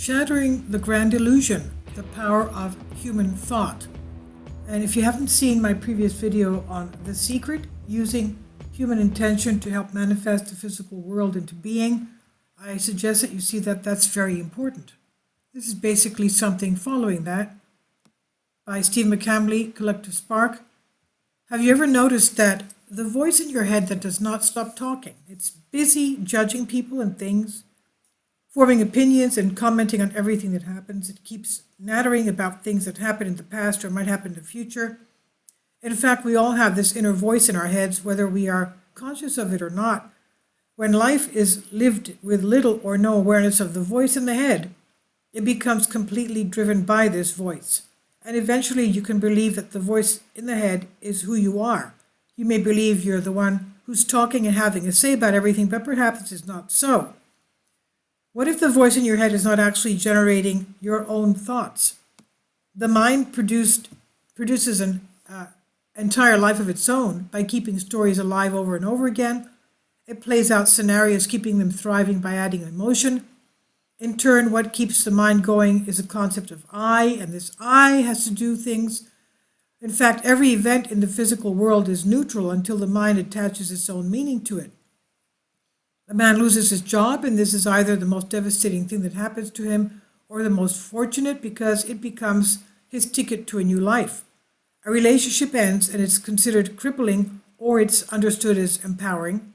Shattering the Grand Illusion, the Power of Human Thought. And if you haven't seen my previous video on The Secret, using human intention to help manifest the physical world into being, I suggest that you see that that's very important. This is basically something following that by Steve McCamley, Collective Spark. Have you ever noticed that the voice in your head that does not stop talking, it's busy judging people and things, forming opinions and commenting on everything that happens. It keeps nattering about things that happened in the past or might happen in the future. In fact, we all have this inner voice in our heads, whether we are conscious of it or not. When life is lived with little or no awareness of the voice in the head, it becomes completely driven by this voice. And eventually you can believe that the voice in the head is who you are. You may believe you're the one who's talking and having a say about everything, but perhaps it is not so. What if the voice in your head is not actually generating your own thoughts? The mind produces an entire life of its own by keeping stories alive over and over again. It plays out scenarios, keeping them thriving by adding emotion. In turn, what keeps the mind going is a concept of I, and this I has to do things. In fact, every event in the physical world is neutral until the mind attaches its own meaning to it. A man loses his job, and this is either the most devastating thing that happens to him or the most fortunate because it becomes his ticket to a new life. A relationship ends and it's considered crippling, or it's understood as empowering.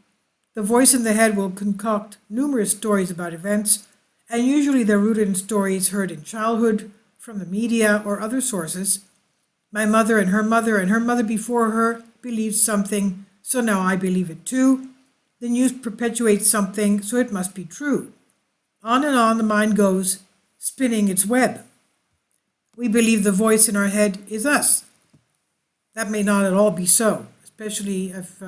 The voice in the head will concoct numerous stories about events, and usually they're rooted in stories heard in childhood, from the media or other sources. My mother and her mother before her believed something, so now I believe it too. The news perpetuates something, so it must be true. On and on the mind goes, spinning its web. We believe the voice in our head is us. That may not at all be so, especially if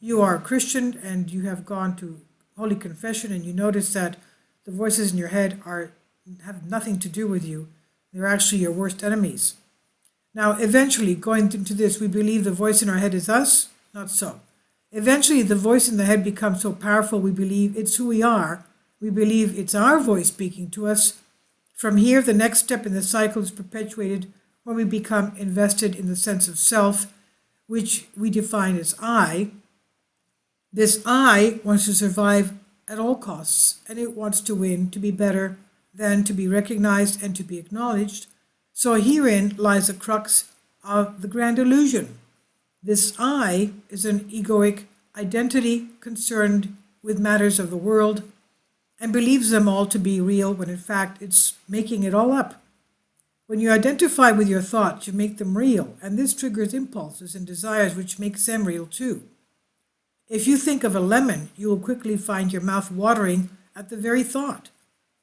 you are a Christian and you have gone to Holy Confession and you notice that the voices in your head have nothing to do with you. They're actually your worst enemies. Now, eventually, going into this, we believe the voice in our head is us. Not so. Eventually, the voice in the head becomes so powerful we believe it's who we are. We believe it's our voice speaking to us. From here, the next step in the cycle is perpetuated when we become invested in the sense of self, which we define as I. This I wants to survive at all costs, and it wants to win, to be better than to be recognized and to be acknowledged. So herein lies the crux of the grand illusion. This I is an egoic identity concerned with matters of the world and believes them all to be real when in fact it's making it all up. When you identify with your thoughts, you make them real, and this triggers impulses and desires which makes them real too. If you think of a lemon, you will quickly find your mouth watering at the very thought.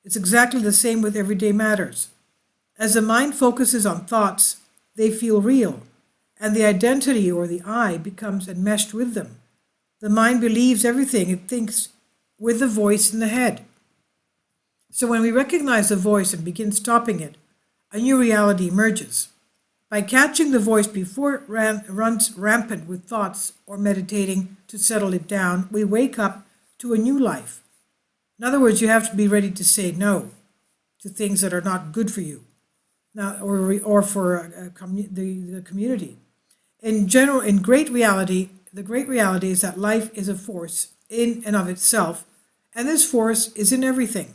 It's exactly the same with everyday matters. As the mind focuses on thoughts, they feel real, and the identity or the I becomes enmeshed with them. The mind believes everything it thinks with the voice in the head. So when we recognize the voice and begin stopping it, a new reality emerges. By catching the voice before it runs rampant with thoughts or meditating to settle it down, we wake up to a new life. In other words, you have to be ready to say no to things that are not good for you, now or for the community. In general, in great reality, the great reality is that life is a force in and of itself, and this force is in everything.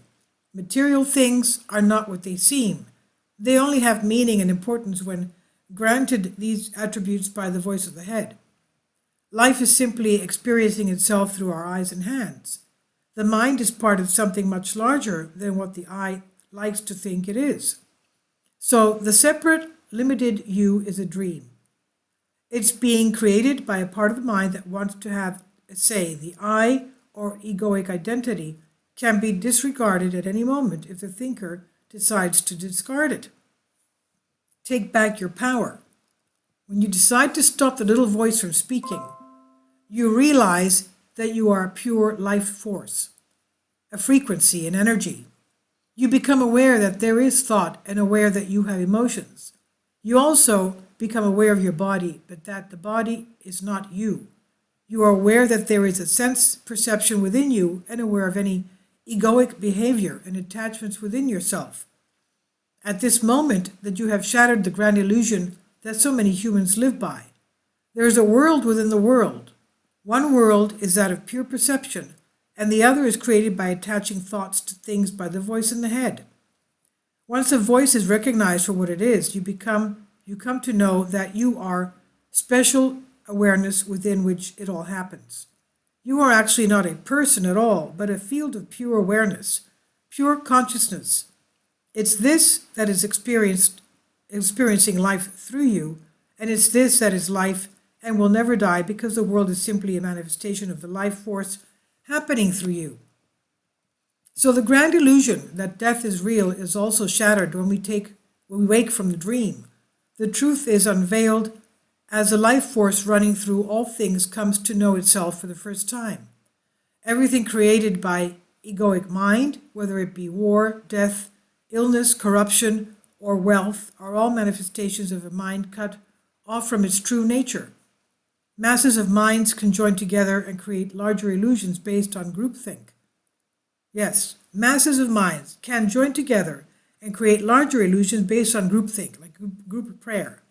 Material things are not what they seem. They only have meaning and importance when granted these attributes by the voice of the head. Life is simply experiencing itself through our eyes and hands. The mind is part of something much larger than what the eye likes to think it is. So the separate, limited you is a dream. It's being created by a part of the mind that wants to have a say. The I, or egoic identity, can be disregarded at any moment if the thinker decides to discard it. Take back your power. When you decide to stop the little voice from speaking, you realize that you are a pure life force, a frequency, an energy. You become aware that there is thought and aware that you have emotions. You also become aware of your body, but that the body is not you. You are aware that there is a sense perception within you and aware of any egoic behavior and attachments within yourself. At this moment that you have shattered the grand illusion that so many humans live by, there is a world within the world. One world is that of pure perception, and the other is created by attaching thoughts to things by the voice in the head. Once the voice is recognized for what it is, you come to know that you are special awareness within which it all happens. You are actually not a person at all, but a field of pure awareness, pure consciousness. It's this that is experiencing life through you, and it's this that is life and will never die, because the world is simply a manifestation of the life force happening through you. So the grand illusion that death is real is also shattered when we wake from the dream. The truth is unveiled as the life force running through all things comes to know itself for the first time. Everything created by egoic mind, whether it be war, death, illness, corruption, or wealth, are all manifestations of a mind cut off from its true nature. Masses of minds can join together and create larger illusions based on groupthink. Yes, masses of minds can join together and create larger illusions based on groupthink, like group prayer.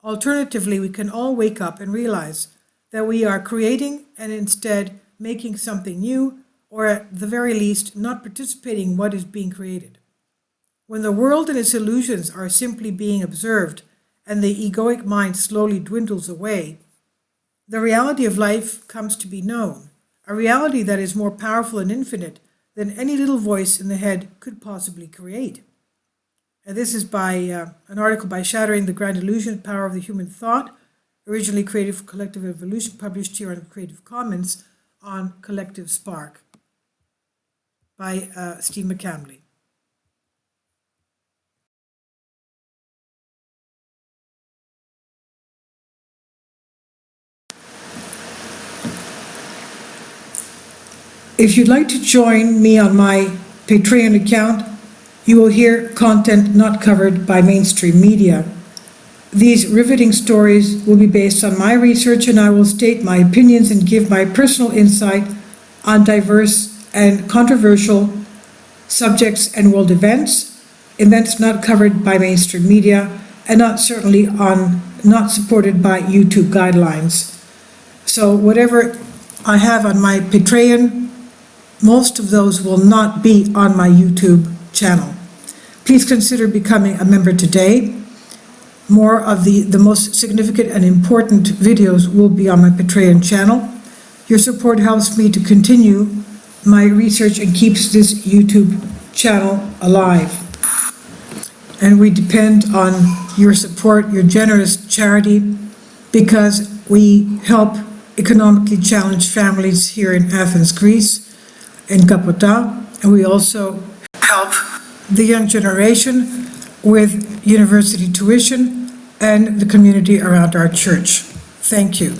Alternatively, we can all wake up and realize that we are creating and instead making something new, or at the very least, not participating in what is being created. When the world and its illusions are simply being observed and the egoic mind slowly dwindles away, the reality of life comes to be known, a reality that is more powerful and infinite than any little voice in the head could possibly create. And this is by an article by Shattering the Grand Illusion, Power of the Human Thought, originally created for Collective Evolution, published here on Creative Commons on Collective Spark by Steve McCamley. If you'd like to join me on my Patreon account, you will hear content not covered by mainstream media. These riveting stories will be based on my research, and I will state my opinions and give my personal insight on diverse and controversial subjects and world events not covered by mainstream media, and not supported by YouTube guidelines. So whatever I have on my Patreon, most of those will not be on my YouTube channel. Please consider becoming a member today. More of the most significant and important videos will be on my Patreon channel. Your support helps me to continue my research and keeps this YouTube channel alive. And we depend on your support, your generous charity, because we help economically challenged families here in Athens, Greece, in Kapota, and we also help the young generation with university tuition and the community around our church. Thank you.